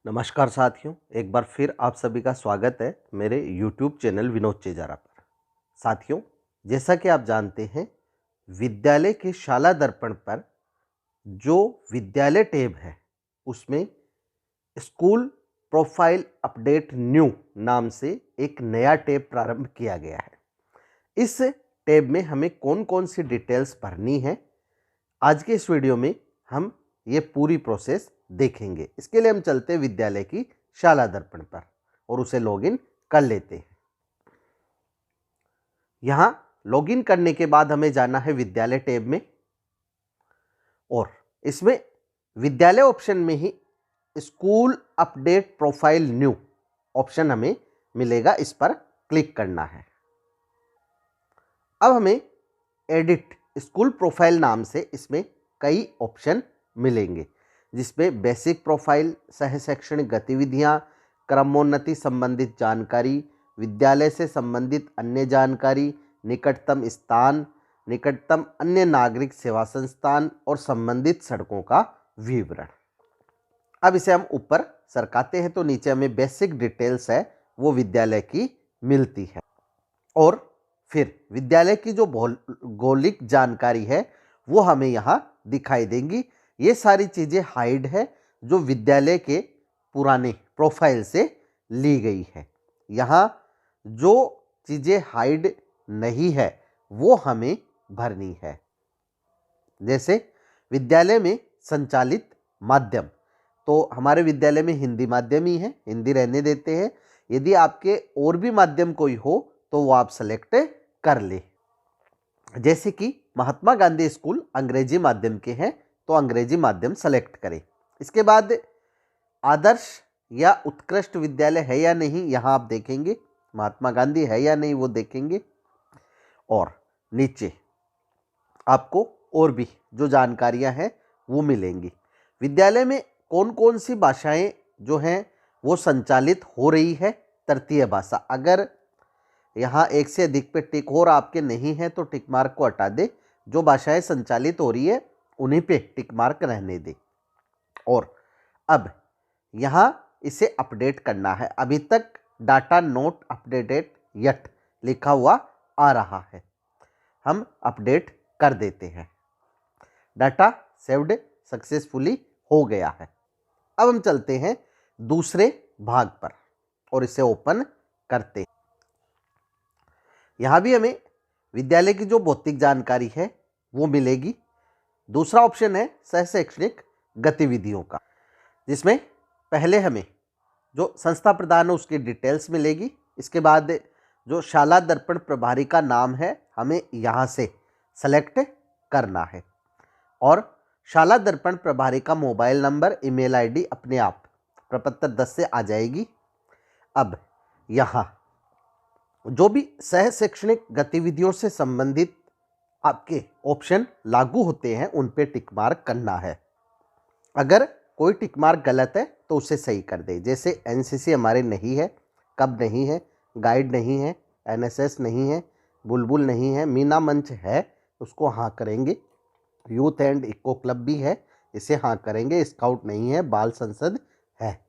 नमस्कार साथियों, एक बार फिर आप सभी का स्वागत है मेरे YouTube चैनल विनोद चेजारा पर। साथियों, जैसा कि आप जानते हैं, विद्यालय के शाला दर्पण पर जो विद्यालय टैब है उसमें स्कूल प्रोफाइल अपडेट न्यू नाम से एक नया टैब प्रारंभ किया गया है। इस टैब में हमें कौन कौन सी डिटेल्स भरनी है, आज के इस वीडियो में हम ये पूरी प्रोसेस देखेंगे। इसके लिए हम चलते हैं विद्यालय की शाला दर्पण पर और उसे लॉगिन कर लेते हैं। यहाँ लॉगिन करने के बाद हमें जाना है विद्यालय टैब में और इसमें विद्यालय ऑप्शन में ही school update profile new option हमें मिलेगा, इस पर क्लिक करना है। अब हमें एडिट स्कूल प्रोफाइल नाम से इसमें कई ऑप्शन मिलेंगे, जिसमें बेसिक प्रोफाइल, सह शैक्षणिक गतिविधियां, क्रमोन्नति संबंधित जानकारी, विद्यालय से संबंधित अन्य जानकारी, निकटतम स्थान, निकटतम अन्य नागरिक सेवा संस्थान और संबंधित सड़कों का विवरण। अब इसे हम ऊपर सरकाते हैं तो नीचे हमें बेसिक डिटेल्स है वो विद्यालय की मिलती है और फिर विद्यालय की जो भौगोलिक जानकारी है वो हमें यहाँ दिखाई देंगी। ये सारी चीज़ें हाइड है जो विद्यालय के पुराने प्रोफाइल से ली गई है। यहाँ जो चीज़ें हाइड नहीं है वो हमें भरनी है। जैसे विद्यालय में संचालित माध्यम, तो हमारे विद्यालय में हिंदी माध्यम ही है, हिंदी रहने देते हैं। यदि आपके और भी माध्यम कोई हो तो वो आप सेलेक्ट कर ले। जैसे कि महात्मा गांधी स्कूल अंग्रेजी माध्यम के हैं तो अंग्रेजी माध्यम सेलेक्ट करें। इसके बाद आदर्श या उत्कृष्ट विद्यालय है या नहीं यहाँ आप देखेंगे, महात्मा गांधी है या नहीं वो देखेंगे और नीचे आपको और भी जो जानकारियाँ हैं वो मिलेंगी। विद्यालय में कौन कौन सी भाषाएं जो हैं वो संचालित हो रही है, तृतीय भाषा। अगर यहाँ एक से अधिक पे टिक हो और आपके नहीं है तो टिक मार्क को हटा दे, जो भाषाएं संचालित हो रही है उन्हीं पे टिक मार्क रहने दे। और अब यहाँ इसे अपडेट करना है। अभी तक डाटा नोट अपडेटेड यट लिखा हुआ आ रहा है, हम अपडेट कर देते हैं। डाटा सेव्ड सक्सेसफुली हो गया है। अब हम चलते हैं दूसरे भाग पर और इसे ओपन करते हैं। यहाँ भी हमें विद्यालय की जो भौतिक जानकारी है वो मिलेगी। दूसरा ऑप्शन है सह शैक्षणिक गतिविधियों का, जिसमें पहले हमें जो संस्था प्रदान है उसकी डिटेल्स मिलेगी। इसके बाद जो शाला दर्पण प्रभारी का नाम है हमें यहाँ से सेलेक्ट करना है और शाला दर्पण प्रभारी का मोबाइल नंबर, ईमेल आईडी अपने आप प्रपत्र 10 से आ जाएगी। अब यहाँ जो भी सह शैक्षणिक गतिविधियों से संबंधित आपके ऑप्शन लागू होते हैं उन पे टिक मार्क करना है। अगर कोई टिक मार्क गलत है तो उसे सही कर दे। जैसे एनसीसी हमारे नहीं है, कब नहीं है, गाइड नहीं है, एनएसएस नहीं है, बुलबुल नहीं है, मीना मंच है उसको हाँ करेंगे, यूथ एंड इको क्लब भी है इसे हाँ करेंगे, स्काउट नहीं है, बाल संसद है।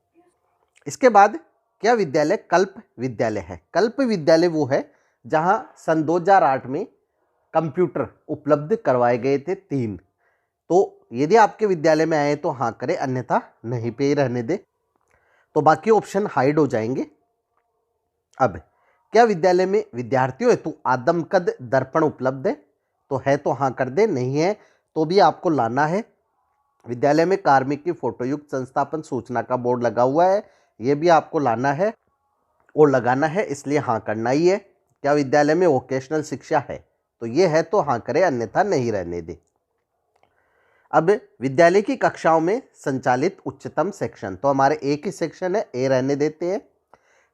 इसके बाद क्या विद्यालय कल्प विद्यालय है। कल्प विद्यालय वो है जहाँ सन 2008 में कंप्यूटर उपलब्ध करवाए गए थे 3। तो यदि आपके विद्यालय में आए तो हाँ करें, अन्यथा नहीं पे रहने दे, तो बाकी ऑप्शन हाइड हो जाएंगे। अब क्या विद्यालय में विद्यार्थियों हेतु आदमकद दर्पण उपलब्ध है, तो है तो हाँ कर दे, नहीं है तो भी आपको लाना है। विद्यालय में कार्मिक की फोटोयुक्त संस्थापन सूचना का बोर्ड लगा हुआ है, ये भी आपको लाना है और लगाना है, इसलिए हाँ करना ही है। क्या विद्यालय में वोकेशनल शिक्षा है, तो ये है तो हाँ करें, अन्यथा नहीं रहने दे। अब विद्यालय की कक्षाओं में संचालित उच्चतम सेक्शन, तो हमारे एक ही सेक्शन है, ए रहने देते हैं।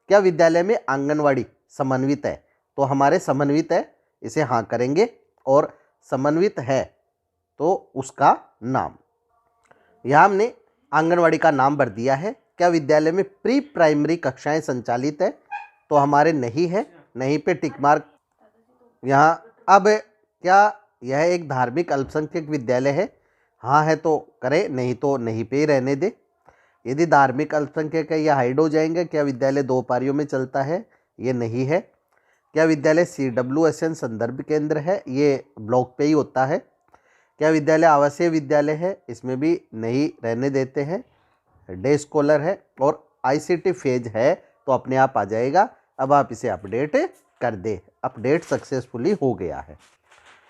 क्या विद्यालय में आंगनवाड़ी समन्वित है, तो हमारे समन्वित है, इसे हाँ करेंगे और समन्वित है तो उसका नाम, यहाँ हमने आंगनवाड़ी का नाम भर दिया है। क्या विद्यालय में प्री प्राइमरी कक्षाएं संचालित है, तो हमारे नहीं है, नहीं पे टिक मार्क यहाँ। अब क्या यह एक धार्मिक अल्पसंख्यक विद्यालय है? हाँ है तो करें, नहीं तो नहीं पे ही रहने दे। यदि धार्मिक अल्पसंख्यक है, यह हाइड हो जाएंगे। क्या विद्यालय 2 पारियों में चलता है? ये नहीं है। क्या विद्यालय CWSN संदर्भ केंद्र है? ये ब्लॉक पे ही होता है। क्या विद्यालय आवासीय विद्यालय है? इसमें भी नहीं रहने देते हैं। डे स्कॉलर है और ICT फेज है तो अपने आप आ जाएगा। अब आप इसे अपडेट कर दे। अपडेट सक्सेसफुली हो गया है।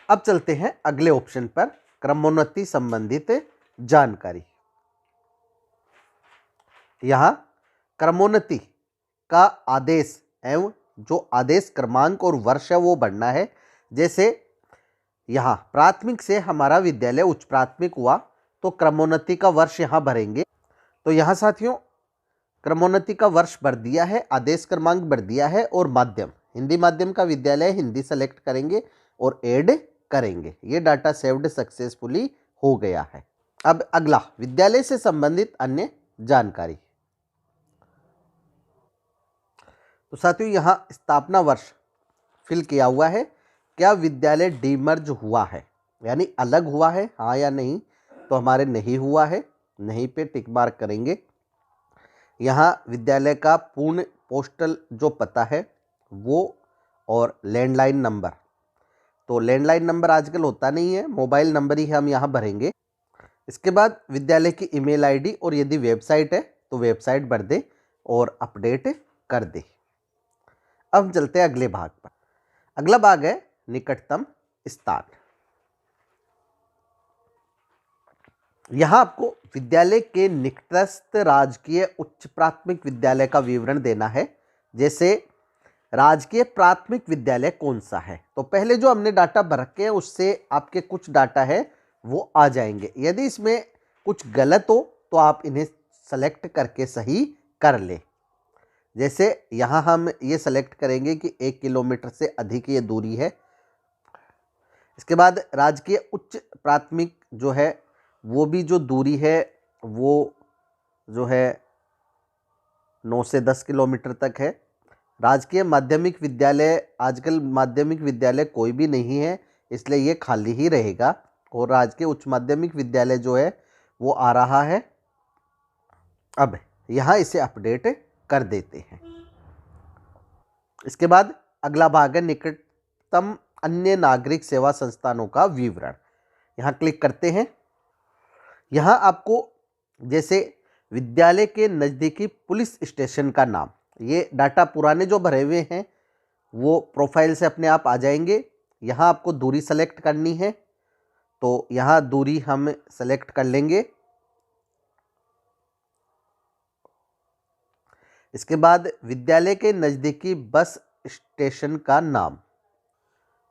अब चलते हैं अगले ऑप्शन पर, क्रमोन्नति संबंधित जानकारी। यहाँ क्रमोन्नति का आदेश एवं जो आदेश क्रमांक और वर्ष है वो भरना है। जैसे यहाँ प्राथमिक से हमारा विद्यालय उच्च प्राथमिक हुआ तो क्रमोन्नति का वर्ष यहाँ भरेंगे। तो यहाँ साथियों क्रमोन्नति का वर्ष भर दिया है, आदेश क्रमांक भर दिया है और माध्यम हिंदी माध्यम का विद्यालय हिंदी सेलेक्ट करेंगे और ऐड करेंगे। ये डाटा सेव्ड सक्सेसफुली हो गया है। अब अगला विद्यालय से संबंधित अन्य जानकारी। तो साथियों यहाँ स्थापना वर्ष फिल किया हुआ है। क्या विद्यालय डीमर्ज हुआ है यानी अलग हुआ है, हाँ या नहीं? तो हमारे नहीं हुआ है, नहीं पे टिक मार्क करेंगे। यहाँ विद्यालय का पूर्ण पोस्टल जो पता है वो और लैंडलाइन नंबर, तो लैंडलाइन नंबर आजकल होता नहीं है, मोबाइल नंबर ही हम यहाँ भरेंगे। इसके बाद विद्यालय की ईमेल आईडी और यदि वेबसाइट है तो वेबसाइट भर दे और अपडेट कर दे। अब चलते हैं अगले भाग पर। अगला भाग है निकटतम स्थान। यहाँ आपको विद्यालय के निकटस्थ राजकीय उच्च प्राथमिक विद्यालय का विवरण देना है। जैसे राजकीय प्राथमिक विद्यालय कौन सा है, तो पहले जो हमने डाटा भर रखे हैं उससे आपके कुछ डाटा है वो आ जाएंगे। यदि इसमें कुछ गलत हो तो आप इन्हें सेलेक्ट करके सही कर ले। जैसे यहाँ हम ये सेलेक्ट करेंगे कि 1 किलोमीटर से अधिक ये दूरी है। इसके बाद राजकीय उच्च प्राथमिक जो है वो भी जो दूरी है वो जो है 9 से 10 किलोमीटर तक है। राजकीय माध्यमिक विद्यालय, आजकल माध्यमिक विद्यालय कोई भी नहीं है इसलिए ये खाली ही रहेगा। और राजकीय उच्च माध्यमिक विद्यालय जो है वो आ रहा है। अब यहाँ इसे अपडेट कर देते हैं। इसके बाद अगला भाग है निकटतम अन्य नागरिक सेवा संस्थानों का विवरण। यहाँ क्लिक करते हैं। यहाँ आपको जैसे विद्यालय के नज़दीकी पुलिस स्टेशन का नाम, ये डाटा पुराने जो भरे हुए हैं वो प्रोफाइल से अपने आप आ जाएंगे। यहाँ आपको दूरी सेलेक्ट करनी है तो यहाँ दूरी हम सेलेक्ट कर लेंगे। इसके बाद विद्यालय के नज़दीकी बस स्टेशन का नाम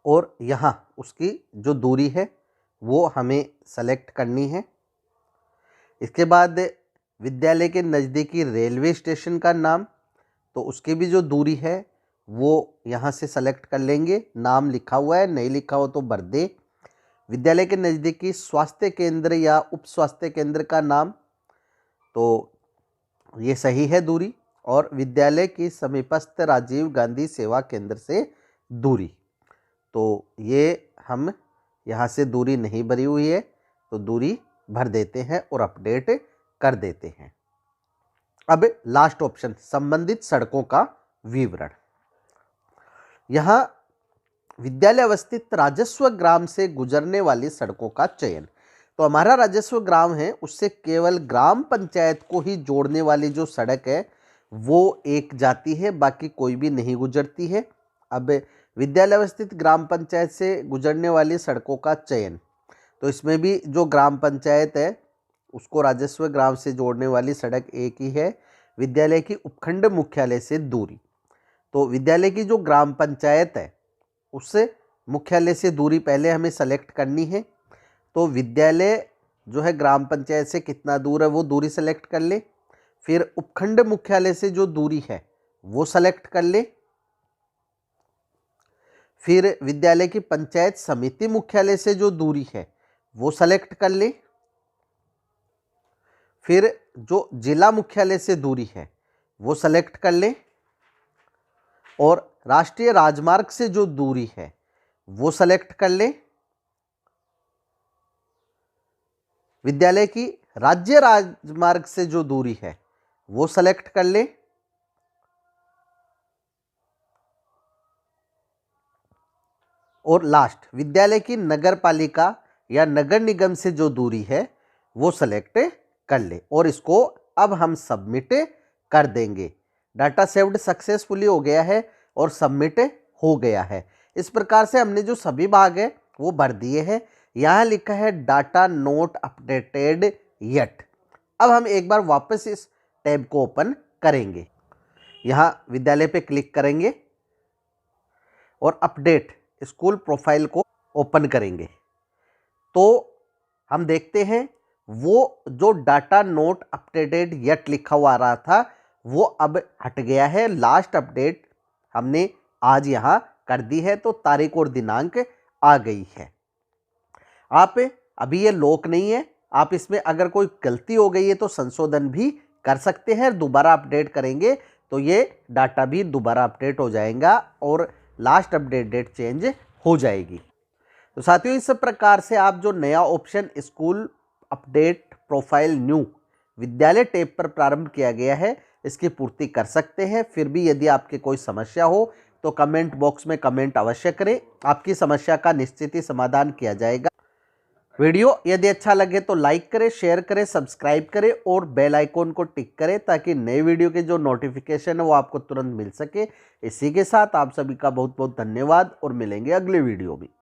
और यहाँ उसकी जो दूरी है वो हमें सेलेक्ट करनी है। इसके बाद विद्यालय के नज़दीकी रेलवे स्टेशन का नाम, तो उसकी भी जो दूरी है वो यहाँ से सेलेक्ट कर लेंगे। नाम लिखा हुआ है, नहीं लिखा हो तो भर दे। विद्यालय के नज़दीकी स्वास्थ्य केंद्र या उप स्वास्थ्य केंद्र का नाम, तो ये सही है दूरी। और विद्यालय की समीपस्थ राजीव गांधी सेवा केंद्र से दूरी, तो ये हम यहाँ से दूरी नहीं भरी हुई है तो दूरी भर देते हैं और अपडेट कर देते हैं। अब लास्ट ऑप्शन संबंधित सड़कों का विवरण। यहाँ विद्यालय अवस्थित राजस्व ग्राम से गुजरने वाली सड़कों का चयन। तो हमारा राजस्व ग्राम है उससे केवल ग्राम पंचायत को ही जोड़ने वाली जो सड़क है वो एक जाती है, बाकी कोई भी नहीं गुजरती है। अब विद्यालय अवस्थित ग्राम पंचायत से गुजरने वाली सड़कों का चयन, तो इसमें भी जो ग्राम पंचायत है उसको राजस्व ग्राम से जोड़ने वाली सड़क एक ही है। विद्यालय की उपखंड मुख्यालय से दूरी, तो विद्यालय की जो ग्राम पंचायत है उससे मुख्यालय से दूरी पहले हमें सेलेक्ट करनी है। तो विद्यालय जो है ग्राम पंचायत से कितना दूर है वो दूरी सेलेक्ट कर ले। फिर उपखंड मुख्यालय से जो दूरी है वो सेलेक्ट कर ले। फिर विद्यालय की पंचायत समिति मुख्यालय से जो दूरी है वो सेलेक्ट कर ले। फिर जो जिला मुख्यालय से दूरी है वो सेलेक्ट कर ले। और राष्ट्रीय राजमार्ग से जो दूरी है वो सेलेक्ट कर लें। विद्यालय की राज्य राजमार्ग से जो दूरी है वो सेलेक्ट कर लें। और लास्ट, विद्यालय की नगर पालिका या नगर निगम से जो दूरी है वो सेलेक्ट कर ले और इसको अब हम सबमिट कर देंगे। डाटा सेव्ड सक्सेसफुली हो गया है और सबमिट हो गया है। इस प्रकार से हमने जो सभी भाग है वो भर दिए हैं। यहाँ लिखा है डाटा नोट अपडेटेड येट। अब हम एक बार वापस इस टैब को ओपन करेंगे। यहाँ विद्यालय पे क्लिक करेंगे और अपडेट स्कूल प्रोफाइल को ओपन करेंगे तो हम देखते हैं वो जो डाटा नोट अपडेटेड येट लिखा हुआ आ रहा था वो अब हट गया है। लास्ट अपडेट हमने आज यहाँ कर दी है तो तारीख और दिनांक आ गई है। आप अभी ये लॉक नहीं है, आप इसमें अगर कोई गलती हो गई है तो संशोधन भी कर सकते हैं। दोबारा अपडेट करेंगे तो ये डाटा भी दोबारा अपडेट हो जाएगा और लास्ट अपडेट डेट चेंज हो जाएगी। तो साथियों, इस प्रकार से आप जो नया option school update profile new विद्यालय टैब पर प्रारंभ किया गया है इसकी पूर्ति कर सकते हैं। फिर भी यदि आपकी कोई समस्या हो तो कमेंट बॉक्स में कमेंट अवश्य करें, आपकी समस्या का निश्चित ही समाधान किया जाएगा। वीडियो यदि अच्छा लगे तो लाइक करें, शेयर करें, सब्सक्राइब करें और बेल आइकॉन को टिक करें ताकि नए वीडियो के जो नोटिफिकेशन है वो आपको तुरंत मिल सके। इसी के साथ आप सभी का बहुत बहुत धन्यवाद और मिलेंगे अगले वीडियो में।